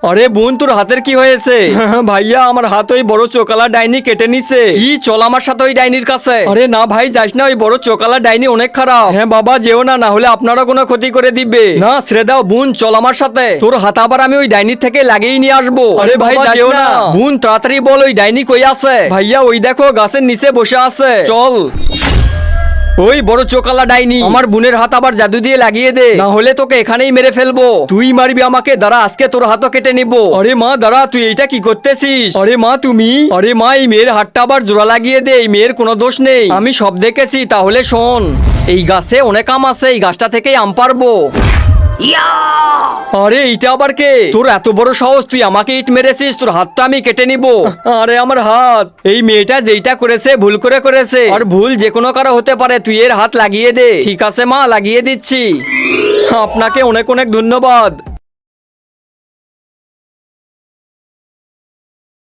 আরে বোন, তোর হাতের কি হয়েছে? ভাইয়া, আমার হাত ওই বড় চোকালা ডাইনি কেটে নিছে। কি, চল আমার সাথে ওই ডাইনির কাছে। আরে না ভাই, যাস না, ওই বড় চোকালা ডাইনি অনেক খারাপ। হ্যাঁ বাবা, যেও না, না হলে আপনারও কোনো ক্ষতি করে দিবে। না ছেড়ে দাও বোন, চল আমার সাথে। তোর হাত আবার আমি ওই ডাইনির থেকে লাগিয়ে নিয়ে আসবো। আরে ভাই যাও না বোন, তাড়াতাড়ি বল ওই ডাইনি কই আছে। ভাইয়া ওই দেখো গাছের নিচে বসে আছে, চল। ওই বড় চোকালা ডাইনি, আমার বোনের হাত আবার জাদু দিয়ে লাগিয়ে দে, না হলে তোকে এখানেই মেরে ফেলবো। তুই মারবি আমাকে? দাঁড়া, আজকে তোর হাতও কেটে নিবো। আরে মা দাঁড়া, তুই এইটা কি করতেছিস? আরে মা তুমি, আরে মা এই মেয়ের হাতটা আবার জোড়া লাগিয়ে দে, এই মেয়ের কোনো দোষ নেই, আমি সব দেখেছি। তাহলে শোন, এই গাছে অনেক আম আছে, এই গাছটা থেকেই আম পারবো। আরে এইটা আবার কে? তোর এত বড় সাহস, তুই আমাকে ইট মেরেছিস? তোর হাতটা আমি কেটে নিব। আরে আমার হাত, এই মেয়েটা যেইটা করেছে ভুল করে করেছে, আর ভুল যে কোনো কারো হতে পারে। তুই এর হাত লাগিয়ে দে। ঠিক আছে মা, লাগিয়ে দিচ্ছি। আপনাকে অনেক অনেক ধন্যবাদ।